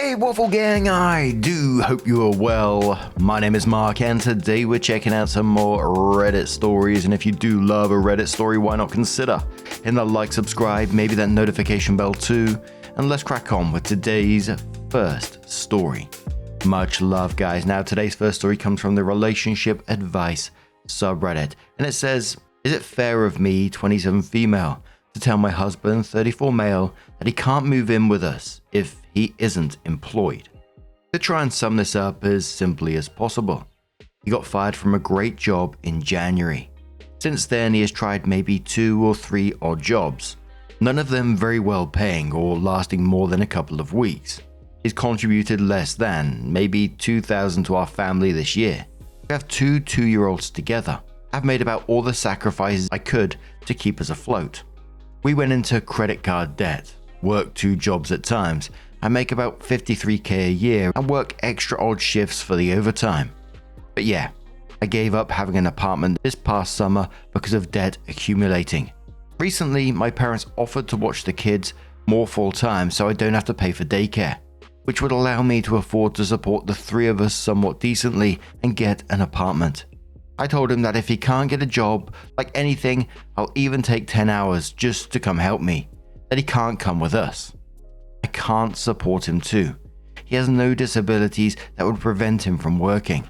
Hey Waffle Gang, I do hope you are well. My name is Mark and today we're checking out some more Reddit stories, and if you do love a Reddit story, why not consider hitting that like, subscribe, maybe that notification bell too, and let's crack on with today's first story. Much love guys. Now today's first story comes from the relationship advice subreddit, and it says, is it fair of me, 27 female, to tell my husband, 34 male, that he can't move in with us if he isn't employed? To try and sum this up as simply as possible, he got fired from a great job in January. Since then, he has tried maybe 2 or 3 odd jobs, none of them very well paying or lasting more than a couple of weeks. He's contributed less than maybe $2,000 to our family this year. We have 2 2-year-olds together. I've made about all the sacrifices I could to keep us afloat. We went into credit card debt, work 2 jobs at times. I make about $53K a year and work extra odd shifts for the overtime. But yeah, I gave up having an apartment this past summer because of debt accumulating. Recently, my parents offered to watch the kids more full time so I don't have to pay for daycare, which would allow me to afford to support the 3 of us somewhat decently and get an apartment. I told him that if he can't get a job, like anything, I'll even take 10 hours just to come help me, that he can't come with us. I can't support him too. He has no disabilities that would prevent him from working.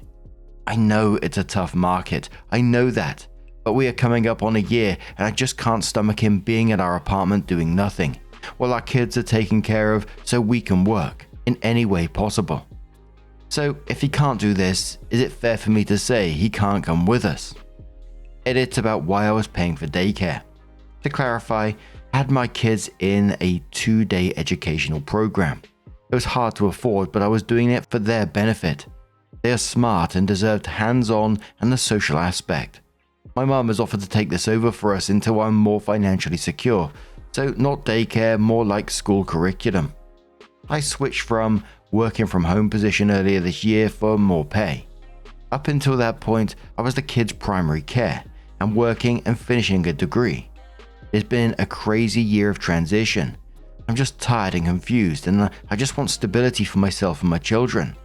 I know it's a tough market, I know that, but we are coming up on a year and I just can't stomach him being at our apartment doing nothing, while our kids are taken care of so we can work in any way possible. So if he can't do this, is it fair for me to say he can't come with us? Edit about why I was paying for daycare. To clarify, I had my kids in a 2-day educational program. It was hard to afford, but I was doing it for their benefit. They are smart and deserved hands-on and the social aspect. My mum has offered to take this over for us until I'm more financially secure, so not daycare, more like school curriculum. I switched from working from home position earlier this year for more pay. Up until that point, I was the kids' primary care and working and finishing a degree. It's been a crazy year of transition. I'm just tired and confused, and I just want stability for myself and my children.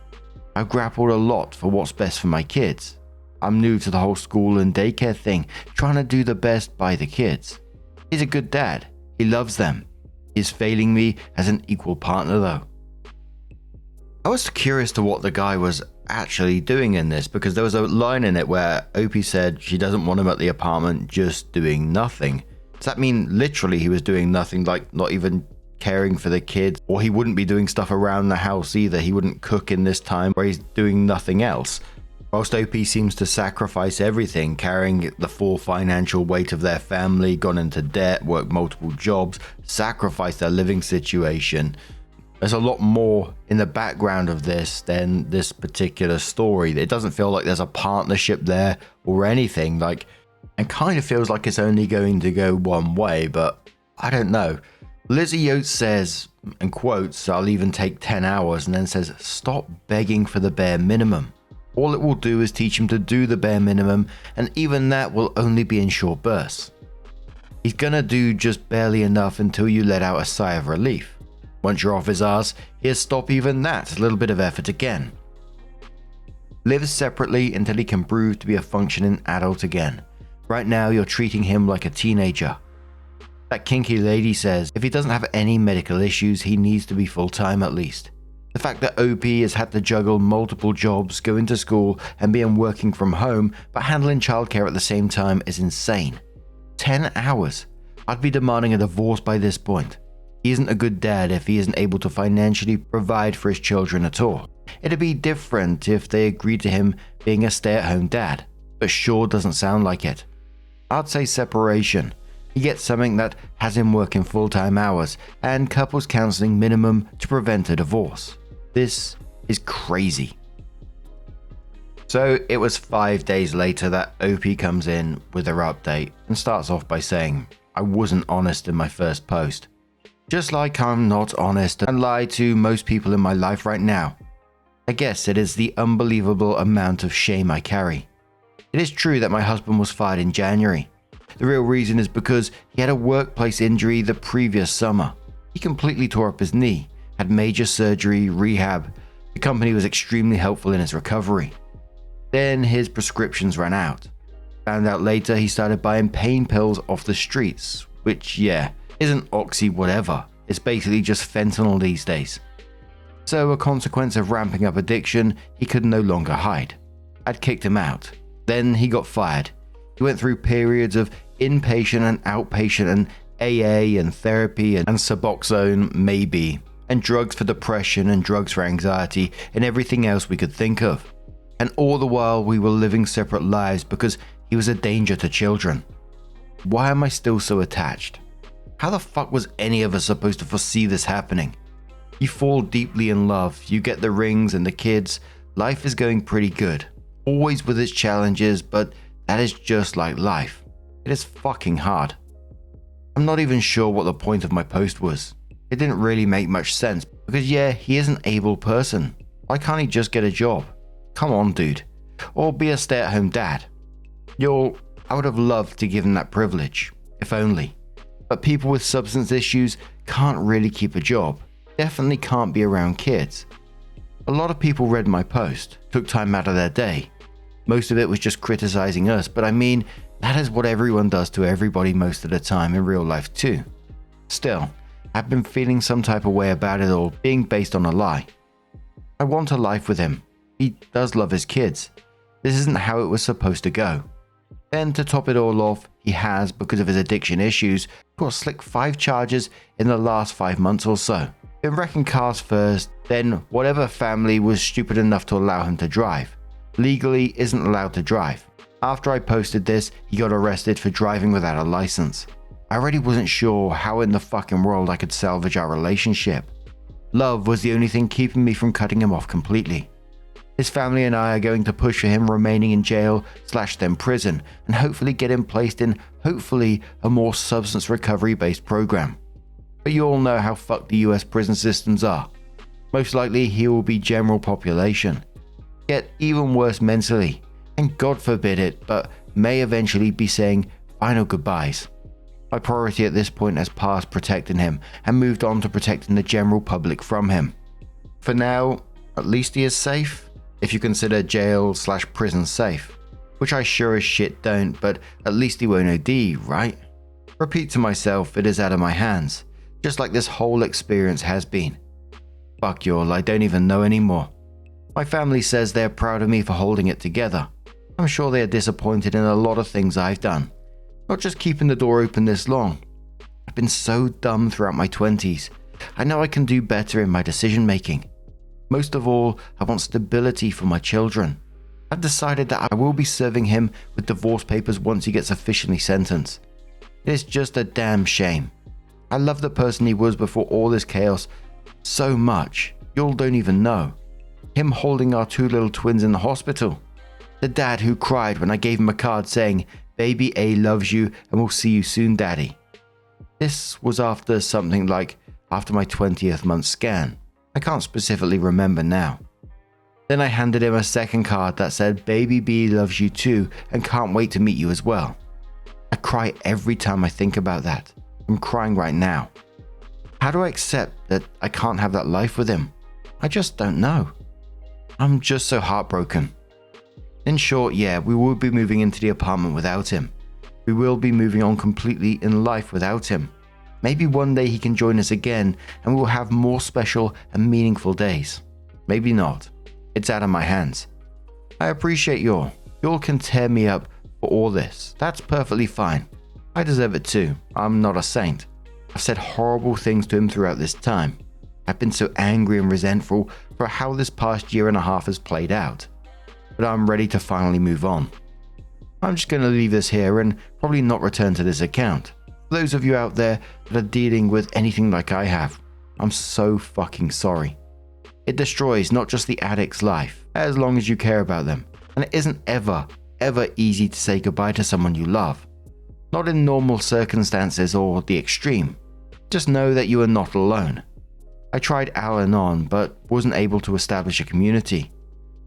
I've grappled a lot for what's best for my kids. I'm new to the whole school and daycare thing, trying to do the best by the kids. He's a good dad. He loves them. He's failing me as an equal partner though. I was curious to what the guy was actually doing in this, because there was a line in it where Opie said she doesn't want him at the apartment just doing nothing. Does that mean literally he was doing nothing, like not even caring for the kids, or he wouldn't be doing stuff around the house either? He wouldn't cook in this time where he's doing nothing else. Whilst Opie seems to sacrifice everything, carrying the full financial weight of their family, gone into debt, worked multiple jobs, sacrificed their living situation. There's a lot more in the background of this than this particular story. It doesn't feel like there's a partnership there or anything. Like, it kind of feels like it's only going to go one way, but I don't know. Lizzie Yates says, and quotes, I'll even take 10 hours, and then says, stop begging for the bare minimum. All it will do is teach him to do the bare minimum, and even that will only be in short bursts. He's gonna do just barely enough until you let out a sigh of relief. Once you're off his ass, he'll stop even that little bit of effort again. Live separately until he can prove to be a functioning adult again. Right now, you're treating him like a teenager. That kinky lady says if he doesn't have any medical issues, he needs to be full-time at least. The fact that OP has had to juggle multiple jobs, going to school, and being working from home, but handling childcare at the same time is insane. 10 hours. I'd be demanding a divorce by this point. He isn't a good dad if he isn't able to financially provide for his children at all. It'd be different if they agreed to him being a stay-at-home dad, but sure doesn't sound like it. I'd say separation. He gets something that has him working full-time hours, and couples counseling minimum to prevent a divorce. This is crazy. So it was 5 days later that OP comes in with her update and starts off by saying, I wasn't honest in my first post. Just like I'm not honest and lie to most people in my life right now. I guess it is the unbelievable amount of shame I carry. It is true that my husband was fired in January. The real reason is because he had a workplace injury the previous summer. He completely tore up his knee, had major surgery, rehab. The company was extremely helpful in his recovery. Then his prescriptions ran out. Found out later he started buying pain pills off the streets, which isn't oxy whatever. It's basically just fentanyl these days. So a consequence of ramping up addiction, he could no longer hide. I'd kicked him out. Then he got fired. He went through periods of inpatient and outpatient and AA and therapy and Suboxone maybe, and drugs for depression and drugs for anxiety and everything else we could think of. And all the while we were living separate lives because he was a danger to children. Why am I still so attached? How the fuck was any of us supposed to foresee this happening? You fall deeply in love, you get the rings and the kids, life is going pretty good. Always with its challenges, but that is just like life. It is fucking hard. I'm not even sure what the point of my post was. It didn't really make much sense because he is an able person. Why can't he just get a job? Come on, dude. Or be a stay-at-home dad. I would have loved to give him that privilege, if only. But people with substance issues can't really keep a job. Definitely can't be around kids. A lot of people read my post, took time out of their day. Most of it was just criticizing us, but I mean, that is what everyone does to everybody most of the time in real life too. Still, I've been feeling some type of way about it all being based on a lie. I want a life with him. He does love his kids. This isn't how it was supposed to go. Then to top it all off, he has, because of his addiction issues, got slick 5 charges in the last 5 months or so. Been wrecking cars first, then whatever family was stupid enough to allow him to drive. Legally isn't allowed to drive. After I posted this, he got arrested for driving without a license. I already wasn't sure how in the fucking world I could salvage our relationship. Love was the only thing keeping me from cutting him off completely. His family and I are going to push for him remaining in jail / then prison and hopefully get him placed in a more substance recovery based program. But you all know how fucked the US prison systems are. Most likely he will be general population. Get even worse mentally, and God forbid it, but may eventually be saying final goodbyes. My priority at this point has passed protecting him and moved on to protecting the general public from him. For now, at least he is safe. If you consider jail / prison safe, which I sure as shit don't, but at least he won't OD, right? Repeat to myself, it is out of my hands, just like this whole experience has been. Fuck y'all, I don't even know anymore. My family says they're proud of me for holding it together. I'm sure they are disappointed in a lot of things I've done, not just keeping the door open this long. I've been so dumb throughout my 20s. I know I can do better in my decision making. Most of all, I want stability for my children. I've decided that I will be serving him with divorce papers once he gets officially sentenced. It is just a damn shame. I love the person he was before all this chaos so much, y'all don't even know. Him holding our 2 little twins in the hospital. The dad who cried when I gave him a card saying, "Baby A loves you and we'll see you soon, Daddy." This was after my 20th month scan. I can't specifically remember now. Then I handed him a second card that said, "Baby B loves you too and can't wait to meet you as well." I cry every time I think about that. I'm crying right now. How do I accept that I can't have that life with him? I just don't know. I'm just so heartbroken. In short, we will be moving into the apartment without him. We will be moving on completely in life without him. Maybe one day he can join us again and we will have more special and meaningful days. Maybe not. It's out of my hands. I appreciate y'all. Y'all can tear me up for all this. That's perfectly fine. I deserve it too. I'm not a saint. I've said horrible things to him throughout this time. I've been so angry and resentful for how this past year and a half has played out. But I'm ready to finally move on. I'm just going to leave this here and probably not return to this account. For those of you out there that are dealing with anything like I have, I'm so fucking sorry. It destroys not just the addict's life, as long as you care about them, and it isn't ever easy to say goodbye to someone you love. Not in normal circumstances or the extreme. Just know that you are not alone. I tried Al-Anon but wasn't able to establish a community.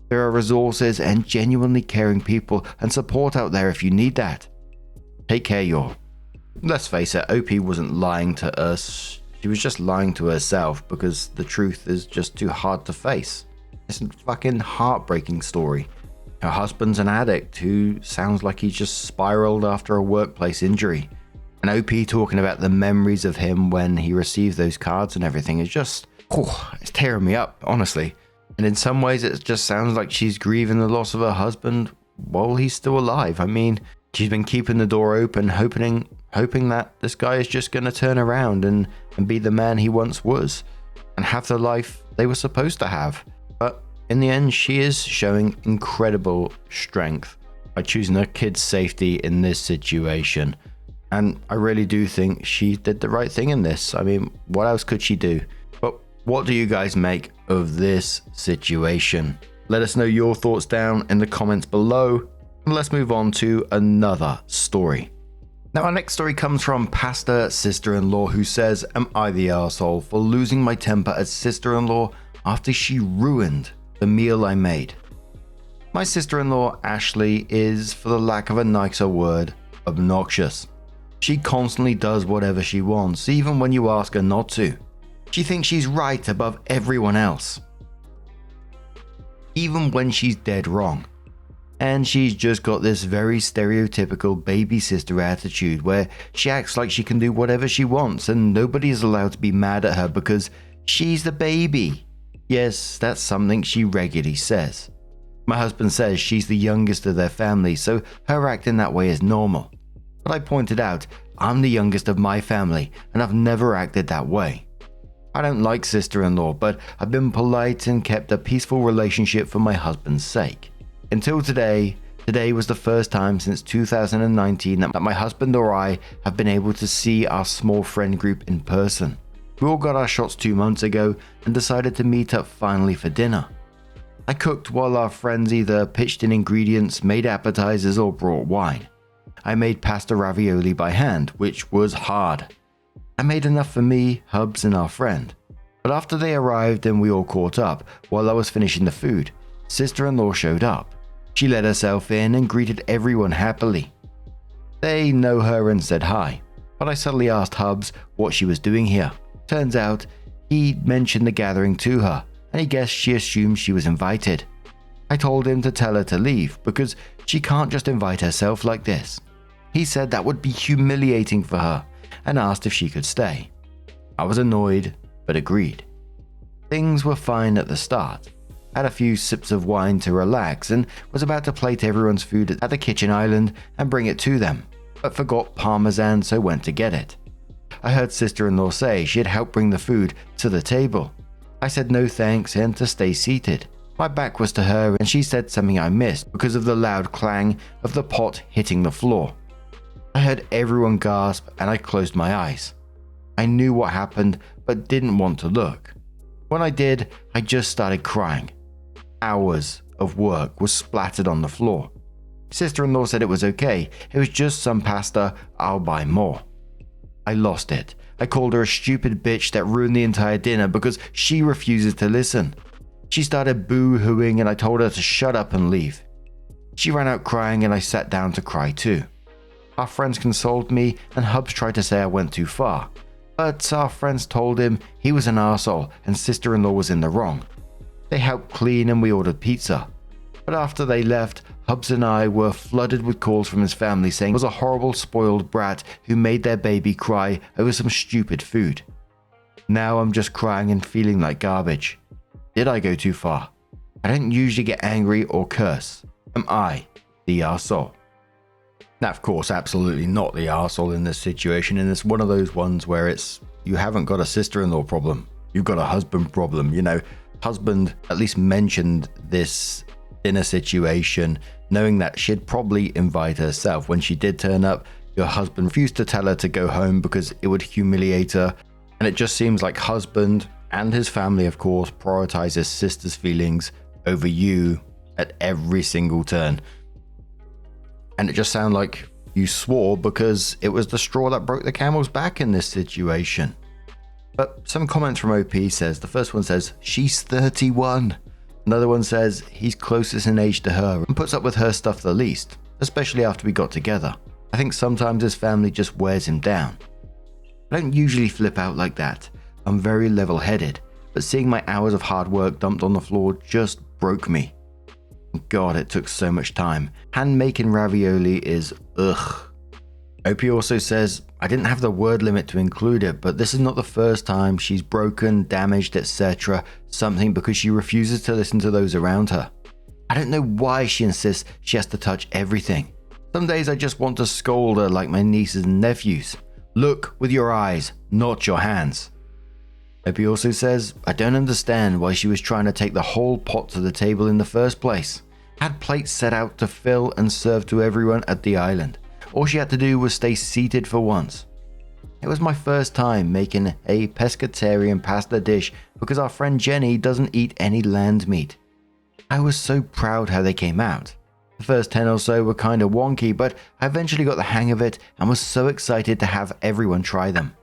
There are resources and genuinely caring people and support out there if you need that. Take care, y'all. Let's face it, OP wasn't lying to us. She was just lying to herself because the truth is just too hard to face. It's a fucking heartbreaking story. Her husband's an addict who sounds like he's just spiraled after a workplace injury. And OP talking about the memories of him when he received those cards and everything is just, it's tearing me up, honestly. And in some ways it just sounds like she's grieving the loss of her husband while he's still alive. I mean, she's been keeping the door open, hoping that this guy is just going to turn around and be the man he once was and have the life they were supposed to have. But in the end, she is showing incredible strength by choosing her kid's safety in this situation. And I really do think she did the right thing in this. I mean, what else could she do? But what do you guys make of this situation? Let us know your thoughts down in the comments below. And let's move on to another story. Now, our next story comes from Pastor Sister-in-Law, who says, "Am I the arsehole for losing my temper at sister-in-law after she ruined the meal I made? My sister-in-law, Ashley, is, for the lack of a nicer word, obnoxious. She constantly does whatever she wants, even when you ask her not to. She thinks she's right above everyone else, even when she's dead wrong. And she's just got this very stereotypical baby sister attitude where she acts like she can do whatever she wants and nobody is allowed to be mad at her because she's the baby. Yes, that's something she regularly says. My husband says she's the youngest of their family, so her acting that way is normal. But I pointed out, I'm the youngest of my family and I've never acted that way. I don't like sister-in-law, but I've been polite and kept a peaceful relationship for my husband's sake. Until today was the first time since 2019 that my husband or I have been able to see our small friend group in person. We all got our shots 2 months ago and decided to meet up finally for dinner. I cooked while our friends either pitched in ingredients, made appetizers, or brought wine. I made pasta ravioli by hand, which was hard. I made enough for me, Hubs, and our friend. But after they arrived and we all caught up, while I was finishing the food, sister-in-law showed up. She let herself in and greeted everyone happily. They know her and said hi, but I suddenly asked Hubs what she was doing here. Turns out, he mentioned the gathering to her, and he guessed she assumed she was invited. I told him to tell her to leave, because she can't just invite herself like this. He said that would be humiliating for her, and asked if she could stay. I was annoyed, but agreed. Things were fine at the start. Had a few sips of wine to relax and was about to plate everyone's food at the kitchen island and bring it to them, but forgot parmesan, so went to get it. I heard sister-in-law say she'd help bring the food to the table. I said no thanks and to stay seated. My back was to her and she said something I missed because of the loud clang of the pot hitting the floor. I heard everyone gasp and I closed my eyes. I knew what happened but didn't want to look. When I did, I just started crying. Hours of work was splattered on the floor. Sister-in-law said it was okay, it was just some pasta, I'll buy more. I lost it. I called her a stupid bitch that ruined the entire dinner because she refuses to listen. She started boo-hooing and I told her to shut up and leave. She ran out crying and I sat down to cry too. Our friends consoled me and Hubs tried to say I went too far, but our friends told him he was an arsehole and sister-in-law was in the wrong. They helped clean and we ordered pizza. But after they left, Hubs and I were flooded with calls from his family saying he was a horrible spoiled brat who made their baby cry over some stupid food. Now I'm just crying and feeling like garbage. Did I go too far? I don't usually get angry or curse. Am I the arsehole? Now, of course, absolutely not the arsehole in this situation, and it's one of those ones where you haven't got a sister-in-law problem. You've got a husband problem, Husband at least mentioned this dinner situation, knowing that she'd probably invite herself. When she did turn up, your husband refused to tell her to go home because it would humiliate her. And it just seems like husband and his family, of course, prioritize his sister's feelings over you at every single turn. And it just sounded like you swore because it was the straw that broke the camel's back in this situation. But some comments from OP says, the first one says, she's 31. Another one says, he's closest in age to her and puts up with her stuff the least, especially after we got together. I think sometimes his family just wears him down. I don't usually flip out like that. I'm very level-headed, but seeing my hours of hard work dumped on the floor just broke me. God, it took so much time. Hand-making ravioli is ugh. Opie also says, I didn't have the word limit to include it, but this is not the first time she's broken, damaged, etc. something because she refuses to listen to those around her. I don't know why she insists she has to touch everything. Some days I just want to scold her like my nieces and nephews. Look with your eyes, not your hands. Opie also says, I don't understand why she was trying to take the whole pot to the table in the first place. Had plates set out to fill and serve to everyone at the island. All she had to do was stay seated for once. It was my first time making a pescatarian pasta dish because our friend Jenny doesn't eat any land meat. I was so proud how they came out. The first 10 or so were kind of wonky, but I eventually got the hang of it and was so excited to have everyone try them.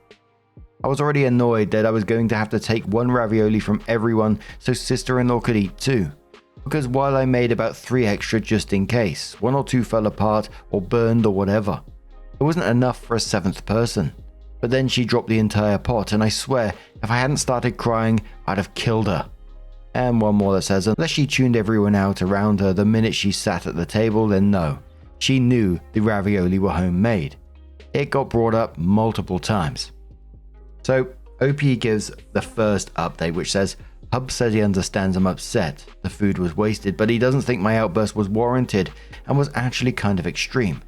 I was already annoyed that I was going to have to take one ravioli from everyone so sister-in-law could eat too. Because while I made about 3 extra just in case, 1 or 2 fell apart or burned or whatever, it wasn't enough for a 7th person. But then she dropped the entire pot, and I swear, if I hadn't started crying, I'd have killed her. And one more that says, unless she tuned everyone out around her the minute she sat at the table, then no. She knew the ravioli were homemade. It got brought up multiple times. So, Opie gives the first update, which says, Hub says he understands I'm upset. The food was wasted, but he doesn't think my outburst was warranted and was actually kind of extreme.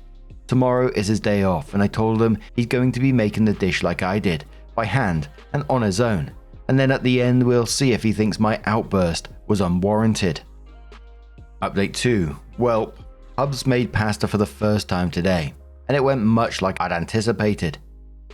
Tomorrow is his day off, and I told him he's going to be making the dish like I did, by hand and on his own. And then at the end, we'll see if he thinks my outburst was unwarranted. Update 2. Well, Hubs made pasta for the first time today, and it went much like I'd anticipated.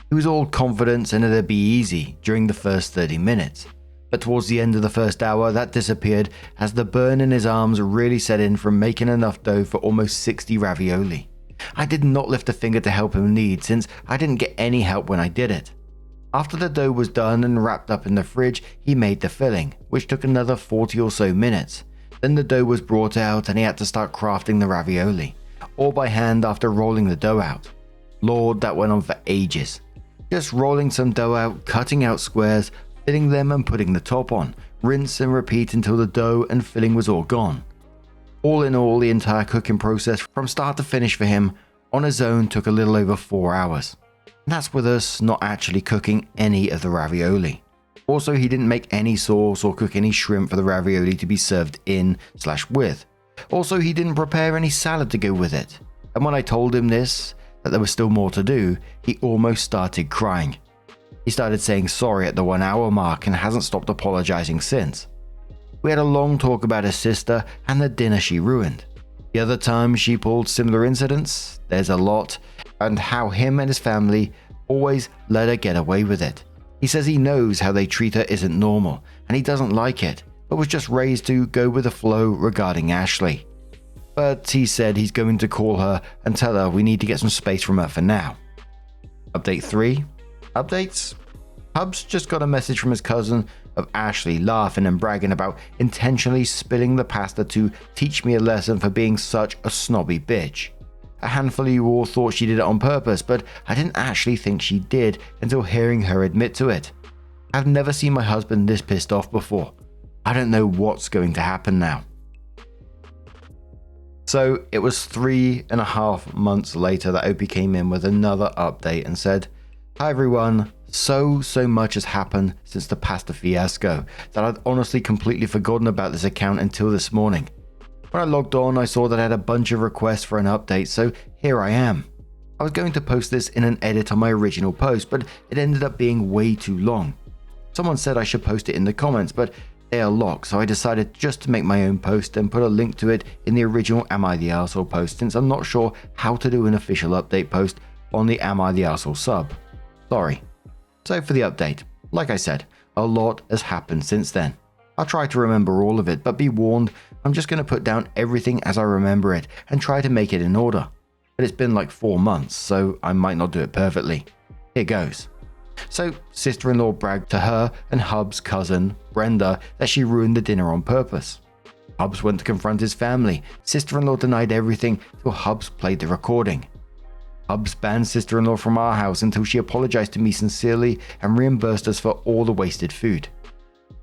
He was all confidence and it'd be easy during the first 30 minutes. But towards the end of the first hour, that disappeared as the burn in his arms really set in from making enough dough for almost 60 ravioli. I did not lift a finger to help him knead since I didn't get any help when I did it. After the dough was done and wrapped up in the fridge, he made the filling, which took another 40 or so minutes. Then the dough was brought out and he had to start crafting the ravioli, all by hand after rolling the dough out. Lord, that went on for ages. Just rolling some dough out, cutting out squares, filling them and putting the top on, rinse and repeat until the dough and filling was all gone. All in all, the entire cooking process from start to finish for him on his own took a little over 4 hours. And that's with us not actually cooking any of the ravioli. Also, he didn't make any sauce or cook any shrimp for the ravioli to be served in/with. Also, he didn't prepare any salad to go with it. And when I told him this, that there was still more to do, he almost started crying. He started saying sorry at the 1 hour mark and hasn't stopped apologizing since. We had a long talk about his sister and the dinner she ruined. The other times she pulled similar incidents, there's a lot, and how him and his family always let her get away with it. He says he knows how they treat her isn't normal, and he doesn't like it, but was just raised to go with the flow regarding Ashley. But he said he's going to call her and tell her we need to get some space from her for now. Update 3. Updates? Hubs just got a message from his cousin of Ashley laughing and bragging about intentionally spilling the pasta to teach me a lesson for being such a snobby bitch. A handful of you all thought she did it on purpose, but I didn't actually think she did until hearing her admit to it. I've never seen my husband this pissed off before. I don't know what's going to happen now. So it was 3.5 months later that Opie came in with another update and said, Hi everyone, so much has happened since the pasta fiasco that I'd honestly completely forgotten about this account until this morning. When I logged on, I saw that I had a bunch of requests for an update, so here I am. I was going to post this in an edit on my original post, but it ended up being way too long. Someone said I should post it in the comments, but they are locked, so I decided just to make my own post and put a link to it in the original Am I the Arsehole post, since I'm not sure how to do an official update post on the Am I the Arsehole sub. Sorry. So for the update, like I said, a lot has happened since then. I'll try to remember all of it, but be warned, I'm just going to put down everything as I remember it and try to make it in order. But it's been like 4 months, so I might not do it perfectly. Here goes. So, sister-in-law bragged to her and Hub's cousin, Brenda, that she ruined the dinner on purpose. Hubs went to confront his family. Sister-in-law denied everything till Hubs played the recording. Hubs banned sister-in-law from our house until she apologized to me sincerely and reimbursed us for all the wasted food.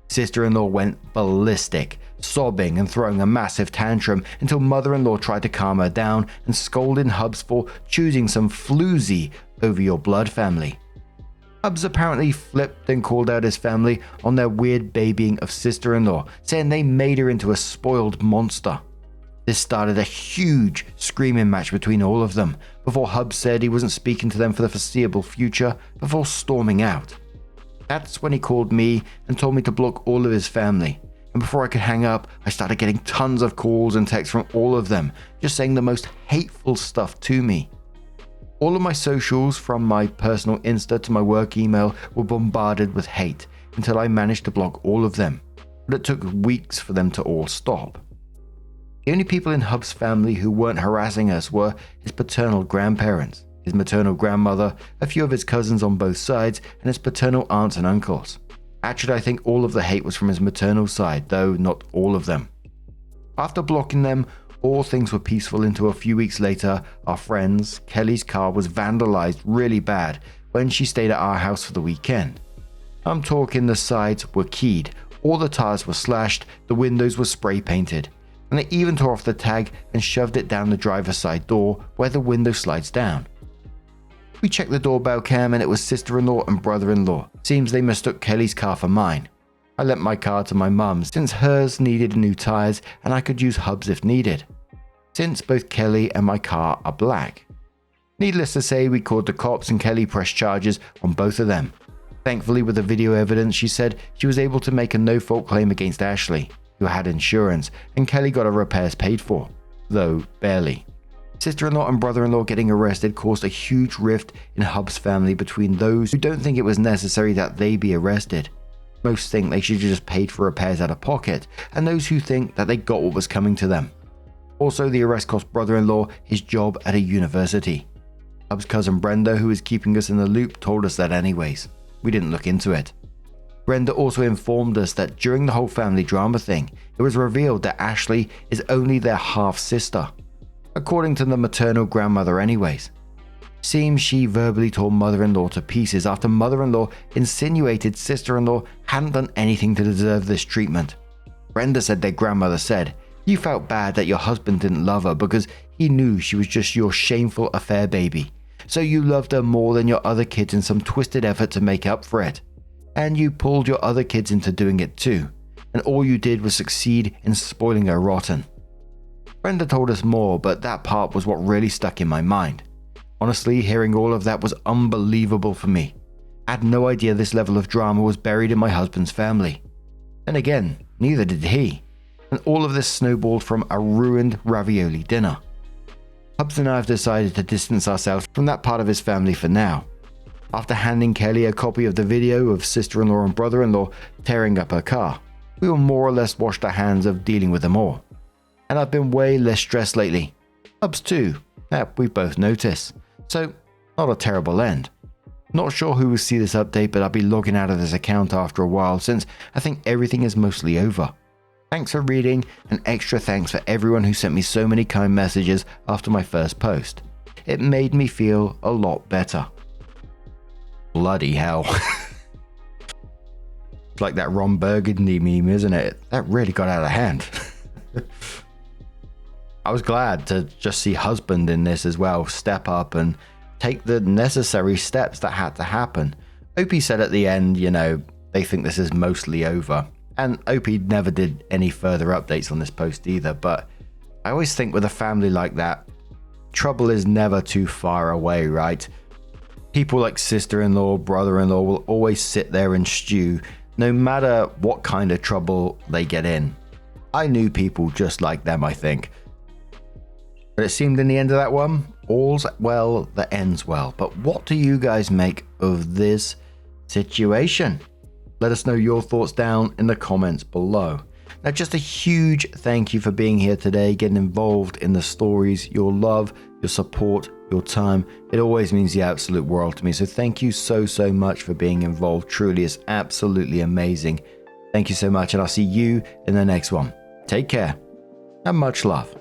Sister-in-law went ballistic, sobbing and throwing a massive tantrum until mother-in-law tried to calm her down and scolded Hubs for choosing some floozy over your blood family. Hubs apparently flipped and called out his family on their weird babying of sister-in-law, saying they made her into a spoiled monster. This started a huge screaming match between all of them, before Hubs said he wasn't speaking to them for the foreseeable future before storming out. That's when he called me and told me to block all of his family, and before I could hang up, I started getting tons of calls and texts from all of them, just saying the most hateful stuff to me. All of my socials, from my personal Insta to my work email, were bombarded with hate until I managed to block all of them, but it took weeks for them to all stop. The only people in Hub's family who weren't harassing us were his paternal grandparents, his maternal grandmother, a few of his cousins on both sides, and his paternal aunts and uncles. Actually, I think all of the hate was from his maternal side, though not all of them. After blocking them, all things were peaceful until a few weeks later, our friend's, Kelly's car was vandalized really bad when she stayed at our house for the weekend. I'm talking the sides were keyed, all the tires were slashed, the windows were spray painted, and they even tore off the tag and shoved it down the driver's side door where the window slides down. We checked the doorbell cam and it was sister-in-law and brother-in-law. Seems they mistook Kelly's car for mine. I lent my car to my mum since hers needed new tires and I could use Hubs if needed, since both Kelly and my car are black. Needless to say, we called the cops and Kelly pressed charges on both of them. Thankfully, with the video evidence, she said she was able to make a no-fault claim against Ashley, who had insurance, and Kelly got her repairs paid for, though barely. Sister-in-law and brother-in-law getting arrested caused a huge rift in Hub's family between those who don't think it was necessary that they be arrested. Most think they should have just paid for repairs out of pocket, and those who think that they got what was coming to them. Also, the arrest cost brother-in-law his job at a university. Hub's cousin Brenda, who is keeping us in the loop, told us that anyways. We didn't look into it. Brenda also informed us that during the whole family drama thing, it was revealed that Ashley is only their half-sister, according to the maternal grandmother anyways. Seems she verbally tore mother-in-law to pieces after mother-in-law insinuated sister-in-law hadn't done anything to deserve this treatment. Brenda said their grandmother said, "You felt bad that your husband didn't love her because he knew she was just your shameful affair baby. So you loved her more than your other kids in some twisted effort to make up for it. And you pulled your other kids into doing it too. And all you did was succeed in spoiling her rotten." Brenda told us more, but that part was what really stuck in my mind. Honestly, hearing all of that was unbelievable for me. I had no idea this level of drama was buried in my husband's family. And again, neither did he. And all of this snowballed from a ruined ravioli dinner. Hubs and I have decided to distance ourselves from that part of his family for now. After handing Kelly a copy of the video of sister-in-law and brother-in-law tearing up her car, we were more or less washed our hands of dealing with them all. And I've been way less stressed lately. Hubs too, that we both notice. So, not a terrible end. Not sure who will see this update, but I'll be logging out of this account after a while since I think everything is mostly over. Thanks for reading, and extra thanks for everyone who sent me so many kind messages after my first post. It made me feel a lot better. Bloody hell. It's like that Ron Burgundy meme, isn't it? That really got out of hand. I was glad to just see husband in this as well step up and take the necessary steps that had to happen. Opie said at the end, they think this is mostly over. And Opie never did any further updates on this post either, but I always think with a family like that, trouble is never too far away, right? People like sister-in-law, brother-in-law will always sit there and stew, no matter what kind of trouble they get in. I knew people just like them, I think. But it seemed in the end of that one, all's well that ends well. But what do you guys make of this situation? Let us know your thoughts down in the comments below. Now, just a huge thank you for being here today, getting involved in the stories, your love, your support, your time. It always means the absolute world to me. So thank you so much for being involved. Truly is absolutely amazing. Thank you so much, and I'll see you in the next one. Take care and much love.